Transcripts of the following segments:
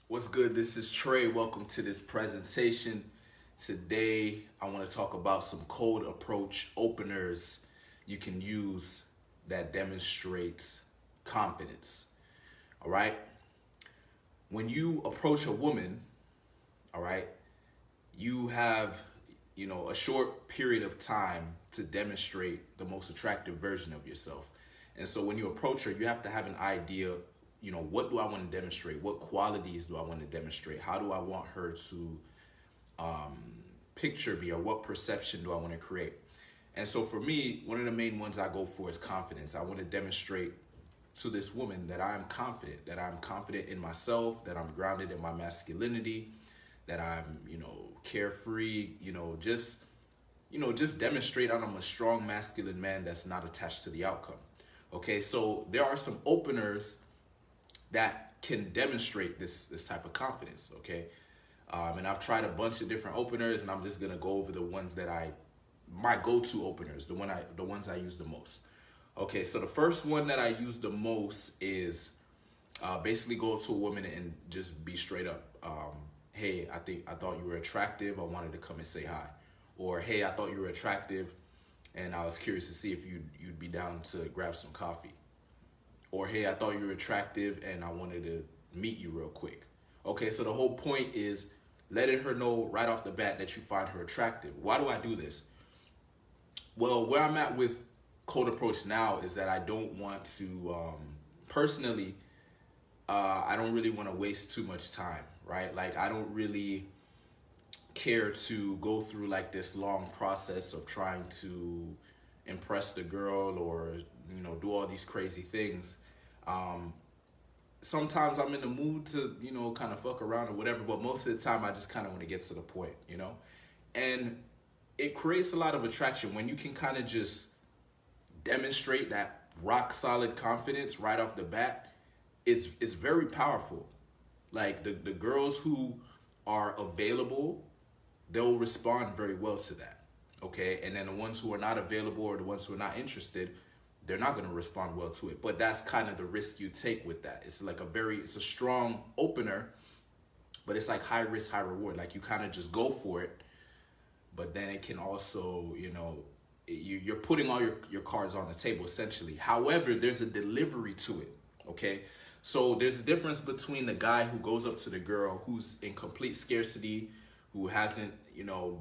What's good? This is Trey. Welcome to this presentation. Today, I want to talk about some cold approach openers you can use that demonstrates confidence. All right. When you approach a woman, all right, you have, a short period of time to demonstrate the most attractive version of yourself. And so when you approach her, you have to have an idea, what do I want to demonstrate? What qualities do I want to demonstrate? How do I want her to picture me, or what perception do I want to create? And so for me, one of the main ones I go for is confidence. I want to demonstrate to this woman that I'm confident in myself, that I'm grounded in my masculinity, that I'm, carefree, just demonstrate I'm a strong masculine man that's not attached to the outcome. Okay, so there are some openers that can demonstrate this type of confidence. Okay, and I've tried a bunch of different openers, and I'm just gonna go over the ones that my go-to openers, the ones I use the most. Okay, so the first one that I use the most is basically go up to a woman and just be straight up. Hey, I thought you were attractive. I wanted to come and say hi. Or hey, I thought you were attractive, and I was curious to see if you'd be down to grab some coffee. Or hey, I thought you were attractive, and I wanted to meet you real quick. Okay, so the whole point is letting her know right off the bat that you find her attractive. Why do I do this? Well, where I'm at with cold approach now is that I don't want to, personally, I don't really want to waste too much time, right? Like, I don't really care to go through like this long process of trying to impress the girl, or, do all these crazy things. Um, Sometimes I'm in the mood to, kind of fuck around or whatever, but most of the time I just kind of want to get to the point. And it creates a lot of attraction when you can kind of just demonstrate that rock solid confidence right off the bat. It's very powerful. Like the girls who are available, they'll respond very well to that. Okay, and then the ones who are not available, or the ones who are not interested, they're not going to respond well to it. But that's kind of the risk you take with that. It's a strong opener, but it's like high risk, high reward. Like you kind of just go for it, but then it can also, you're putting all your cards on the table essentially. However, there's a delivery to it. Okay, so there's a difference between the guy who goes up to the girl who's in complete scarcity, who hasn't,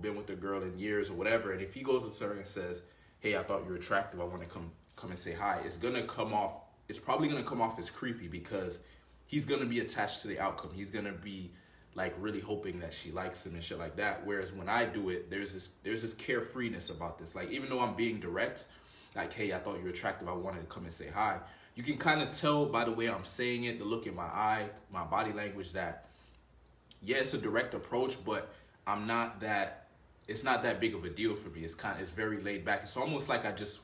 been with the girl in years or whatever, and if he goes up to her and says, hey, I thought you were attractive, I want to come and say hi, it's probably gonna come off as creepy, because he's gonna be attached to the outcome. He's gonna be like really hoping that she likes him and shit like that. Whereas when I do it, there's this carefreeness about this. Like, even though I'm being direct, like, hey, I thought you were attractive, I wanted to come and say hi. You can kind of tell by the way I'm saying it, the look in my eye, my body language, that yeah, it's a direct approach, but I'm not that. It's not that big of a deal for me. It's very laid back. It's almost like I just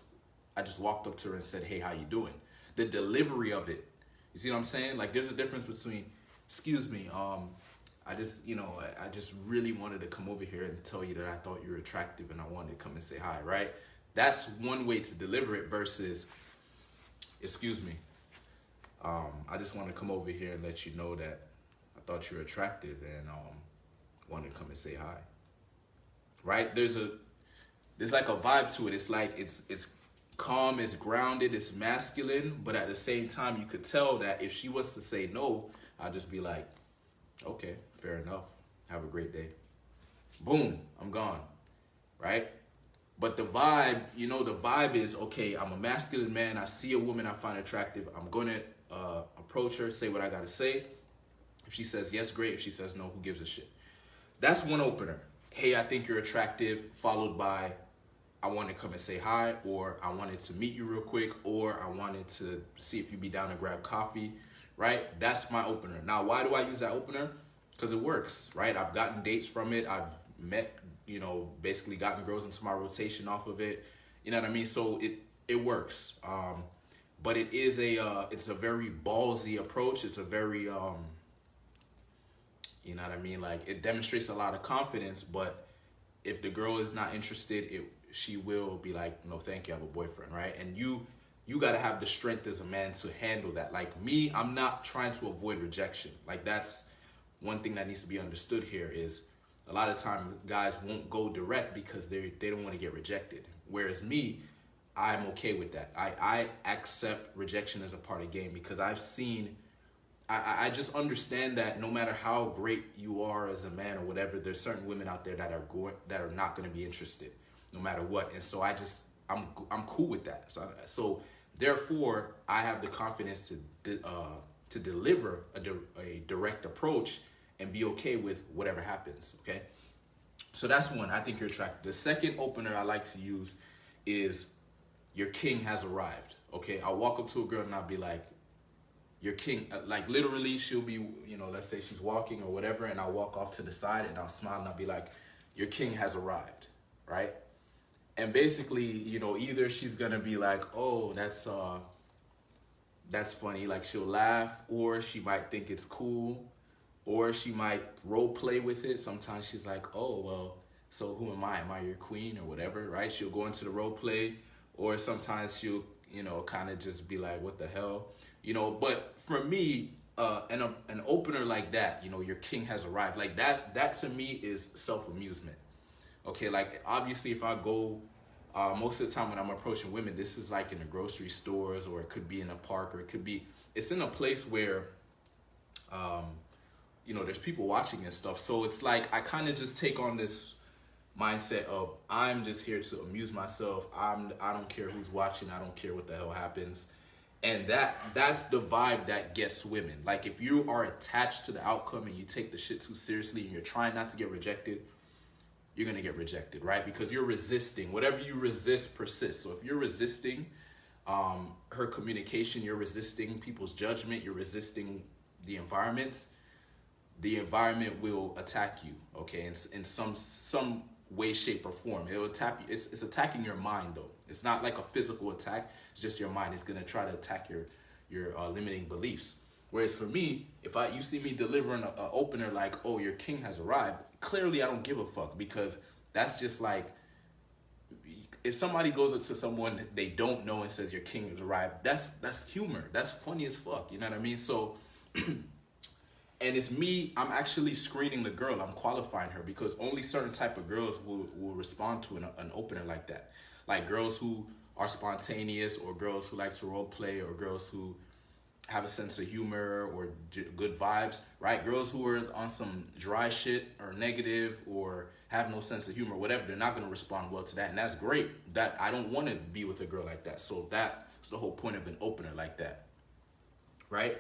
walked up to her and said, hey, how you doing? The delivery of it, you see what I'm saying? Like, there's a difference between, excuse me, I just really wanted to come over here and tell you that I thought you were attractive and I wanted to come and say hi, right? That's one way to deliver it versus, excuse me, I just want to come over here and let you know that I thought you were attractive and wanted to come and say hi, right? There's like a vibe to it. It's like it's calm, it's grounded, it's masculine, but at the same time, you could tell that if she was to say no, I'd just be like, okay, fair enough. Have a great day. Boom, I'm gone, right? But the vibe is, okay, I'm a masculine man. I see a woman I find attractive. I'm going to approach her, say what I got to say. If she says yes, great. If she says no, who gives a shit? That's one opener. Hey, I think you're attractive, followed by, I want to come and say hi, or I wanted to meet you real quick, or I wanted to see if you'd be down to grab coffee, right? That's my opener. Now, why do I use that opener? Because it works, right? I've gotten dates from it. I've met, basically gotten girls into my rotation off of it. You know what I mean? So it works. But it's a very ballsy approach. It's a very, you know what I mean? Like, it demonstrates a lot of confidence, but if the girl is not interested, she will be like, no, thank you, I have a boyfriend, right? And you got to have the strength as a man to handle that. Like me, I'm not trying to avoid rejection. Like, that's one thing that needs to be understood here is a lot of time guys won't go direct because they don't want to get rejected. Whereas me, I'm okay with that. I accept rejection as a part of the game because I've seen, I just understand that no matter how great you are as a man or whatever, there's certain women out there that are not going to be interested no matter what. And so I'm cool with that. So therefore I have the confidence to deliver a direct approach and be okay with whatever happens. Okay. So that's one. I think you're attractive. The second opener I like to use is your king has arrived. Okay. I'll walk up to a girl and I'll be like, your king, like literally she'll be, let's say she's walking or whatever, and I'll walk off to the side and I'll smile and I'll be like, your king has arrived. Right. And basically, either she's going to be like, oh, that's funny. Like she'll laugh, or she might think it's cool, or she might role play with it. Sometimes she's like, oh, well, so who am I? Am I your queen or whatever, right? She'll go into the role play, or sometimes she'll, kind of just be like, what the hell? But for me, an opener like that, your king has arrived. Like that to me is self-amusement. Okay, like obviously if I go, most of the time when I'm approaching women, this is like in the grocery stores, or it could be in a park, or it's in a place where, there's people watching and stuff. So it's like I kind of just take on this mindset of I'm just here to amuse myself. I don't care who's watching. I don't care what the hell happens. And that's the vibe that gets women. Like if you are attached to the outcome and you take the shit too seriously and you're trying not to get rejected, you're going to get rejected, right? Because you're resisting. Whatever you resist persists. So if you're resisting her communication, you're resisting people's judgment, you're resisting the environment will attack you, okay? In some way, shape, or form. It'll attack you. It's attacking your mind, though. It's not like a physical attack. It's just your mind. It's going to try to attack your limiting beliefs. Whereas for me, if you see me delivering an opener like, oh, your king has arrived, clearly I don't give a fuck, because that's just like, if somebody goes up to someone they don't know and says your king has arrived, that's humor. That's funny as fuck. You know what I mean? So, and it's me, I'm actually screening the girl. I'm qualifying her, because only certain type of girls will respond to an opener like that. Like girls who are spontaneous, or girls who like to role play, or girls who have a sense of humor or good vibes, right? Girls who are on some dry shit or negative or have no sense of humor, whatever, they're not going to respond well to that. And that's great. That I don't want to be with a girl like that. So that's the whole point of an opener like that, right?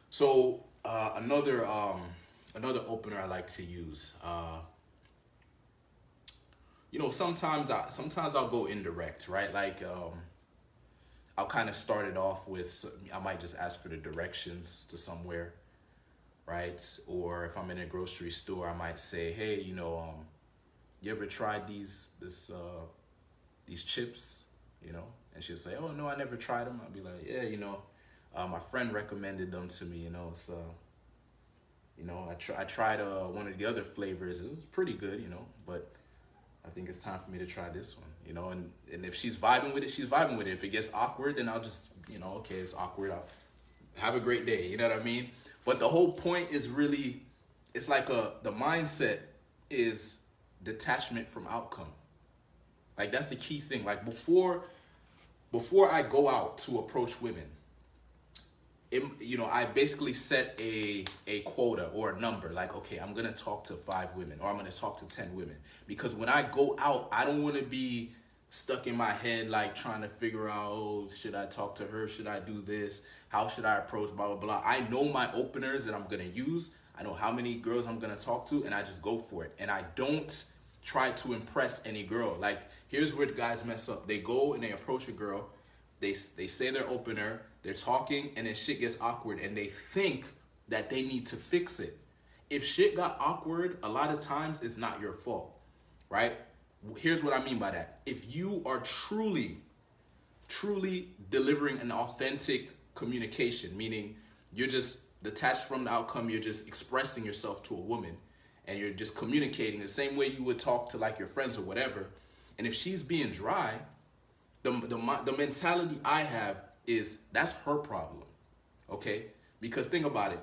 So another opener I like to use, sometimes I'll go indirect, right? Like I'll kind of start it off with, I might just ask for the directions to somewhere, right? Or if I'm in a grocery store, I might say, hey, you ever tried these chips, And she'll say, oh, no, I never tried them. I'll be like, yeah, my friend recommended them to me, it's, I tried one of the other flavors. It was pretty good, but I think it's time for me to try this one, and if she's vibing with it, she's vibing with it. If it gets awkward, then I'll just, okay, it's awkward. I'll have a great day. You know what I mean? But the whole point is really, it's like the mindset is detachment from outcome. Like that's the key thing. Like before I go out to approach women, I basically set a quota or a number. Like, okay, I'm going to talk to 5 women, or I'm going to talk to 10 women. Because when I go out, I don't want to be stuck in my head, like trying to figure out, oh, should I talk to her? Should I do this? How should I approach, blah, blah, blah. I know my openers that I'm going to use. I know how many girls I'm going to talk to, and I just go for it. And I don't try to impress any girl. Like, here's where the guys mess up. They go and they approach a girl. They say their opener. They're talking, and then shit gets awkward, and they think that they need to fix it. If shit got awkward, a lot of times it's not your fault, right? Here's what I mean by that. If you are truly delivering an authentic communication, meaning you're just detached from the outcome, you're just expressing yourself to a woman, and you're just communicating the same way you would talk to like your friends or whatever, and if she's being dry, the mentality I have is that's her problem, okay? Because think about it.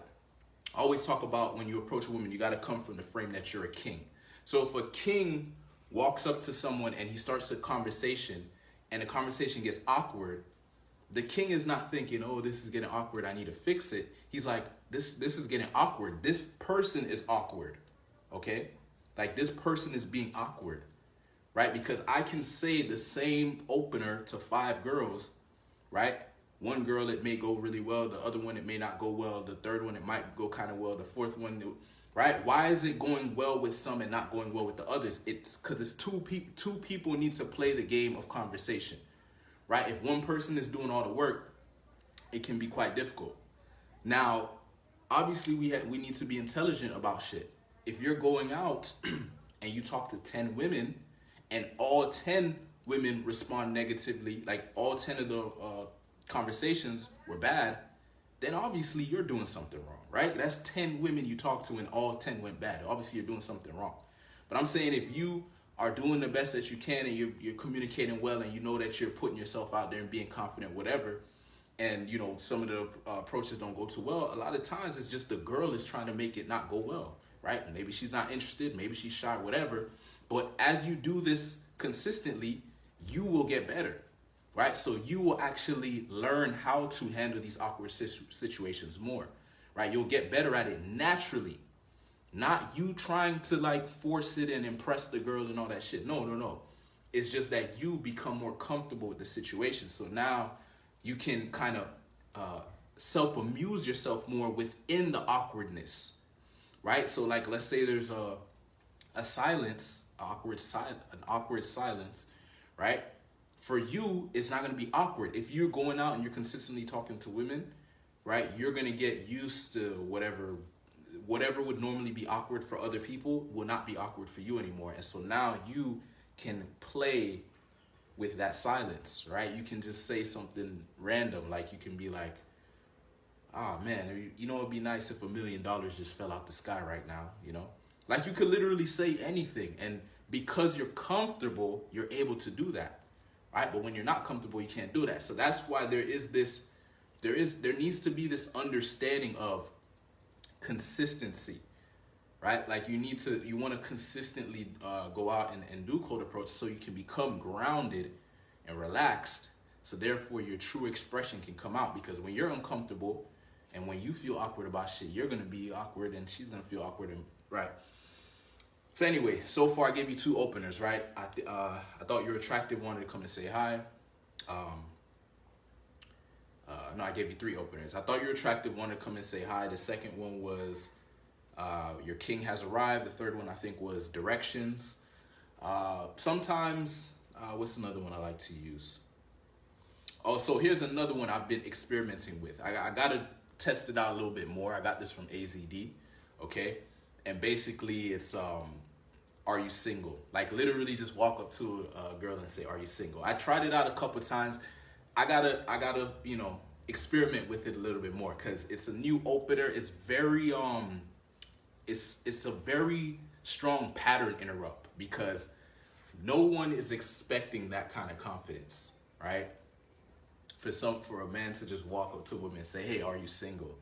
I always talk about when you approach a woman, you got to come from the frame that you're a king. So if a king walks up to someone and he starts a conversation and the conversation gets awkward, the king is not thinking, oh, this is getting awkward, I need to fix it. He's like, this is getting awkward. This person is awkward, okay? Like this person is being awkward, right? Because I can say the same opener to 5 girls, right? One girl, it may go really well. The other one, it may not go well. The third one, it might go kind of well. The fourth one, right? Why is it going well with some and not going well with the others? It's because it's two people. Two people need to play the game of conversation, right? If one person is doing all the work, it can be quite difficult. Now, obviously, we need to be intelligent about shit. If you're going out and you talk to 10 women, and all 10 women respond negatively, like all 10 of the conversations were bad, then obviously you're doing something wrong, right? That's 10 women you talked to and all 10 went bad. Obviously you're doing something wrong. But I'm saying if you are doing the best that you can and you're communicating well and you know that you're putting yourself out there and being confident, whatever, and you know some of the approaches don't go too well, a lot of times it's just the girl is trying to make it not go well, right? Maybe she's not interested, maybe she's shy, whatever. But as you do this consistently, you will get better. Right? So you will actually learn how to handle these awkward situations more, right? You'll get better at it naturally, not you trying to like force it and impress the girl and all that shit. No. It's just that you become more comfortable with the situation. So now you can kind of self-amuse yourself more within the awkwardness, right? So like, let's say there's a silence, an awkward silence, right? For you, it's not going to be awkward. If you're going out and you're consistently talking to women, right, you're going to get used to whatever would normally be awkward for other people will not be awkward for you anymore. And so now you can play with that silence, right? You can just say something random. Like you can be like, oh man, you know, it'd be nice if $1 million just fell out the sky right now, you know? Like you could literally say anything. And because you're comfortable, you're able to do that. Right? But when you're not comfortable, you can't do that. So that's why there needs to be this understanding of consistency, right? Like you want to consistently go out and do cold approach so you can become grounded and relaxed. So therefore your true expression can come out, because when you're uncomfortable and when you feel awkward about shit, you're going to be awkward and she's going to feel awkward, and right? So anyway, so far I gave you 2 openers, right? I thought you were attractive, wanted to come and say hi. No, I gave you 3 openers. I thought you were attractive, wanted to come and say hi. The second one was your king has arrived. The third one I think was directions. Sometimes, what's another one I like to use? Oh, so here's another one I've been experimenting with. I got to test it out a little bit more. I got this from AZD, okay? And basically it's, are you single? Like literally just walk up to a girl and say, are you single? I tried it out a couple times. I gotta, you know, experiment with it a little bit more, because it's a new opener. It's very, it's a very strong pattern interrupt, because no one is expecting that kind of confidence, right? For a man to just walk up to a woman and say, hey, are you single?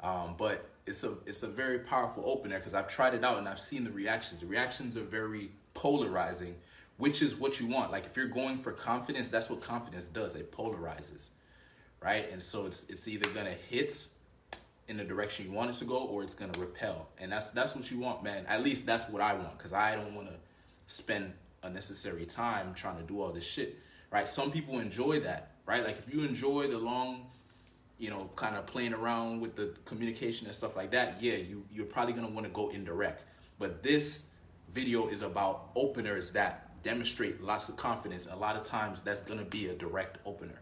But it's a very powerful opener, because I've tried it out and I've seen the reactions. The reactions are very polarizing, which is what you want. Like if you're going for confidence, that's what confidence does. It polarizes, right? And so it's either gonna hit in the direction you want it to go, or it's gonna repel. And that's what you want, man. At least that's what I want, because I don't want to spend unnecessary time trying to do all this shit, right? Some people enjoy that, right? Like if you enjoy the long, you know, kind of playing around with the communication and stuff like that, yeah, you're probably gonna want to go indirect. But this video is about openers that demonstrate lots of confidence. A lot of times that's gonna be a direct opener,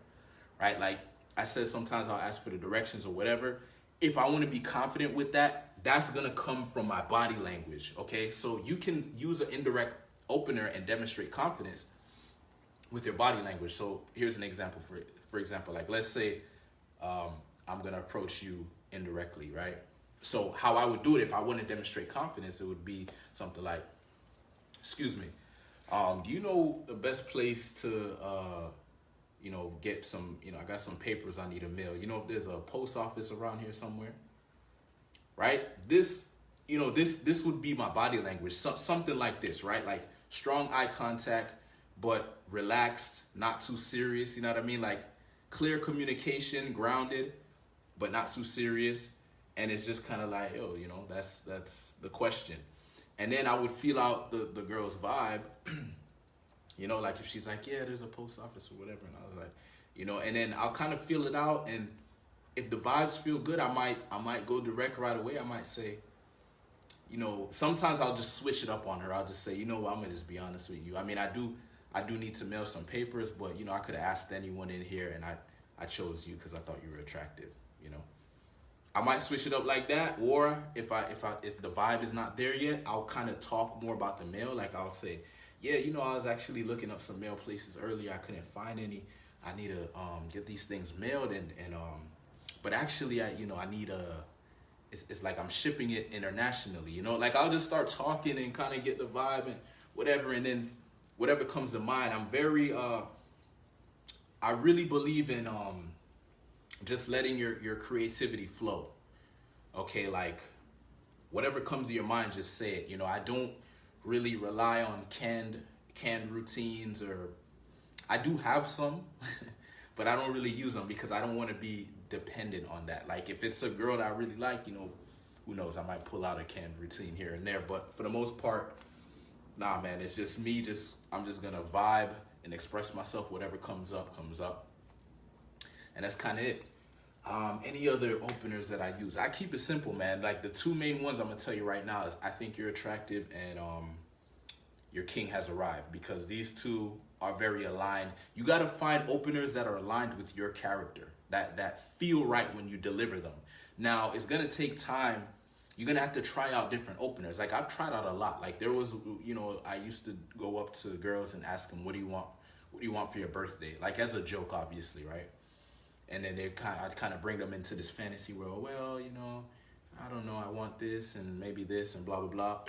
right? Like I said, sometimes I'll ask for the directions or whatever. If I want to be confident with that, that's gonna come from my body language, okay? So you can use an indirect opener and demonstrate confidence with your body language. So here's an example for example, like let's say I'm gonna approach you indirectly, right? So how I would do it if I want to demonstrate confidence, it would be something like, excuse me, do you know the best place to you know, get some, you know, I got some papers I need to mail. You know if there's a post office around here somewhere? right? This, this would be my body language, something like this, right? Like strong eye contact, but relaxed, not too serious. You know what I mean? Like clear communication, grounded, but not too serious. And it's just kind of like, yo, that's the question. And then I would feel out the girl's vibe, like if she's like, yeah, there's a post office or whatever. And I was like, and then I'll kind of feel it out. And if the vibes feel good, I might go direct right away. I might say, sometimes I'll just switch it up on her. I'll just say, I'm gonna just be honest with you. I mean, I do need to mail some papers, but I could have asked anyone in here, and I chose you because I thought you were attractive. I might switch it up like that, or if the vibe is not there yet, I'll kind of talk more about the mail. Like I'll say, yeah, I was actually looking up some mail places earlier. I couldn't find any. I need to get these things mailed, and but actually I need a. It's like I'm shipping it internationally. Like I'll just start talking and kind of get the vibe and whatever, and then whatever comes to mind. I'm very I really believe in just letting your creativity flow. Okay, like whatever comes to your mind, just say it. I don't really rely on canned routines, or I do have some, but I don't really use them because I don't want to be dependent on that. Like if it's a girl that I really like, who knows, I might pull out a canned routine here and there, but for the most part, nah, man, it's just me. I'm just gonna vibe and express myself. Whatever comes up, and that's kind of it. Any other openers that I use? I keep it simple, man. Like the two main ones I'm gonna tell you right now is I think you're attractive and your king has arrived, because these two are very aligned. You gotta find openers that are aligned with your character, that feel right when you deliver them. Now it's gonna take time. You're gonna have to try out different openers. Like I've tried out a lot. Like there was, I used to go up to girls and ask them, what do you want? What do you want for your birthday? Like as a joke, obviously, right? And then I'd kind of bring them into this fantasy world. Well, I don't know, I want this and maybe this and blah, blah, blah.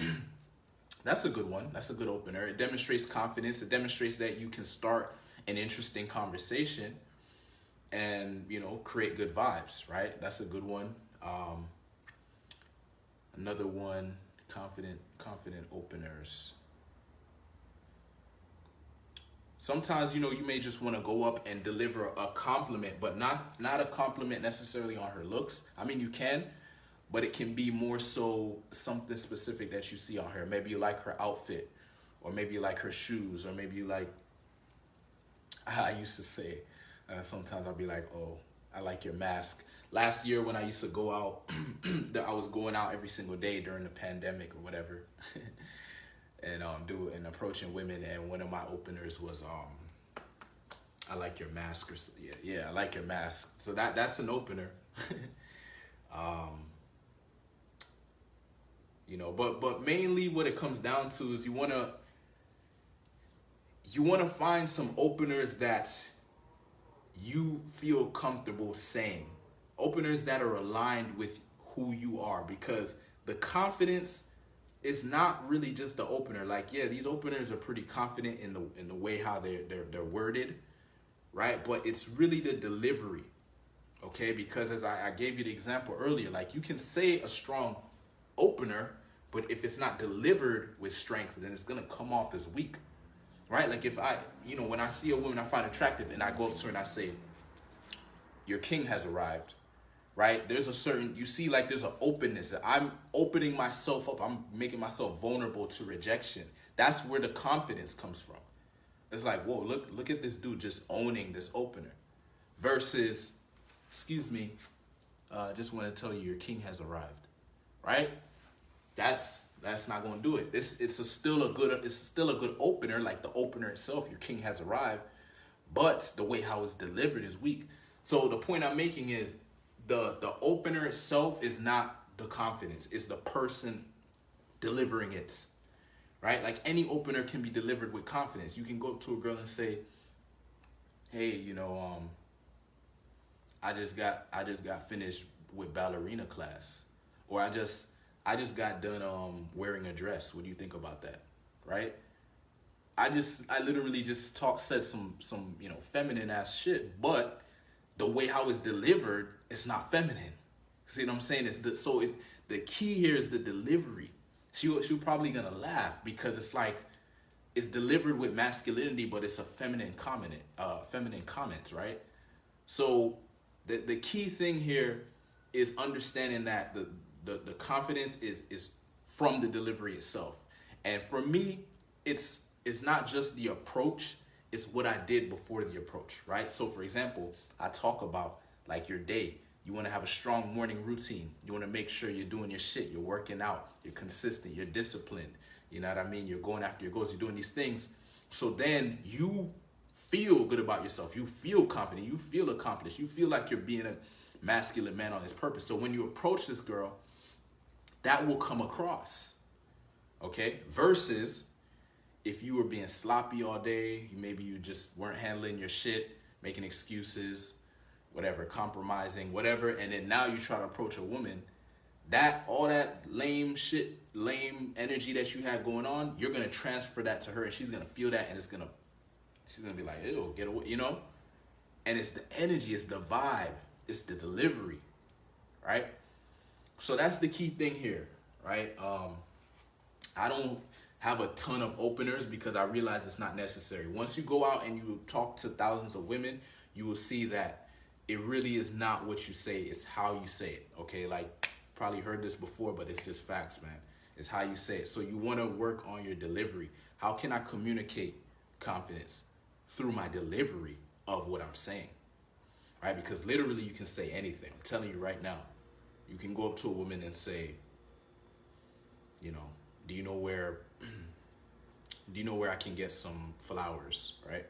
That's a good one. That's a good opener. It demonstrates confidence. It demonstrates that you can start an interesting conversation and, create good vibes, right? That's a good one. Another one, confident openers. Sometimes, you may just want to go up and deliver a compliment, but not a compliment necessarily on her looks. I mean, you can, but it can be more so something specific that you see on her. Maybe you like her outfit, or maybe you like her shoes, or maybe you like, I used to say, sometimes I'll be like, oh, I like your mask. Last year when I used to go out, I was going out every single day during the pandemic or whatever. And approaching women, and one of my openers was I like your mask, or yeah, I like your mask. So that's an opener. But mainly what it comes down to is you wanna find some openers that you feel comfortable saying, openers that are aligned with who you are, because the confidence is not really just the opener. Like, yeah, these openers are pretty confident in the way how they're worded, right? But it's really the delivery, okay? Because as I gave you the example earlier, like you can say a strong opener, but if it's not delivered with strength, then it's gonna come off as weak, right? Like if when I see a woman I find attractive and I go up to her and I say, your king has arrived, right? There's you see, like there's an openness. I'm opening myself up. I'm making myself vulnerable to rejection. That's where the confidence comes from. It's like, whoa, look at this dude just owning this opener. Versus, excuse me, just want to tell you your king has arrived, right? That's not going to do it. It's still a good opener, like the opener itself, your king has arrived, but the way how it's delivered is weak. So the point I'm making is, the opener itself is not the confidence. It's the person delivering it, right? Like any opener can be delivered with confidence. You can go up to a girl and say, hey, I just got finished with ballerina class, or I just got done wearing a dress. What do you think about that, right? I literally just said some feminine ass shit, but the way how it's delivered, it's not feminine. See what I'm saying? the key here is the delivery. She'll probably gonna laugh because it's like it's delivered with masculinity, but it's a feminine comments, right? So the key thing here is understanding that the confidence is from the delivery itself. And for me, it's not just the approach, it's what I did before the approach, right? So for example, I talk about like your day. You want to have a strong morning routine. You want to make sure you're doing your shit, you're working out, you're consistent, you're disciplined. You know what I mean? You're going after your goals, you're doing these things. So then you feel good about yourself. You feel confident, you feel accomplished, you feel like you're being a masculine man on his purpose. So when you approach this girl, that will come across. Okay? Versus if you were being sloppy all day, maybe you just weren't handling your shit, making excuses, whatever, compromising, whatever, and then now you try to approach a woman, that all that lame shit, lame energy that you had going on, you're gonna transfer that to her, and she's gonna feel that, and she's gonna be like, ew, get away, you know? And it's the energy, it's the vibe, it's the delivery, right? So that's the key thing here, right? I don't have a ton of openers because I realize it's not necessary. Once you go out and you talk to thousands of women, you will see that it really is not what you say, it's how you say it, okay? Like, probably heard this before, but it's just facts, man. It's how you say it. So you want to work on your delivery. How can I communicate confidence? Through my delivery of what I'm saying, right? Because literally you can say anything. I'm telling you right now, you can go up to a woman and say, you know, do you know where I can get some flowers, right?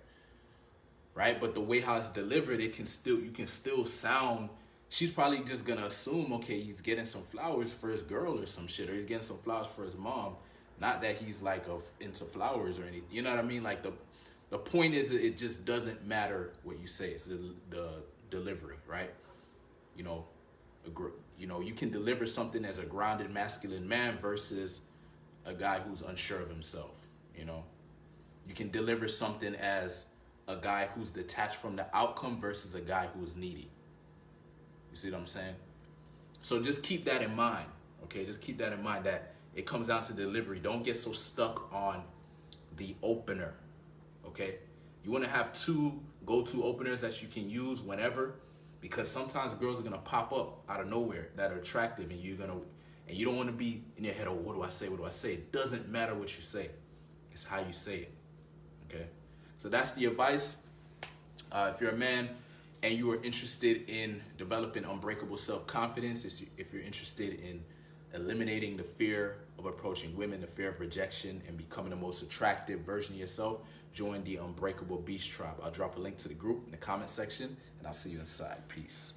Right? But the way how it's delivered, you can still sound, she's probably just gonna assume, okay, he's getting some flowers for his girl or some shit, or he's getting some flowers for his mom. Not that he's like into flowers or anything. You know what I mean? Like the point is, it just doesn't matter what you say. It's the delivery, right? You know, you can deliver something as a grounded masculine man versus a guy who's unsure of himself. You know, you can deliver something as a guy who's detached from the outcome versus a guy who's needy. You see what I'm saying? So just keep that in mind, okay? Just keep that in mind that it comes down to delivery. Don't get so stuck on the opener, okay? You want to have two go-to openers that you can use whenever, because sometimes girls are going to pop up out of nowhere that are attractive, and you don't want to be in your head, oh, what do I say? What do I say? It doesn't matter what you say. It's how you say it, okay? So that's the advice. If you're a man and you are interested in developing unbreakable self-confidence, if you're interested in eliminating the fear of approaching women, the fear of rejection, and becoming the most attractive version of yourself, join the Unbreakable Beast Tribe. I'll drop a link to the group in the comment section, and I'll see you inside. Peace.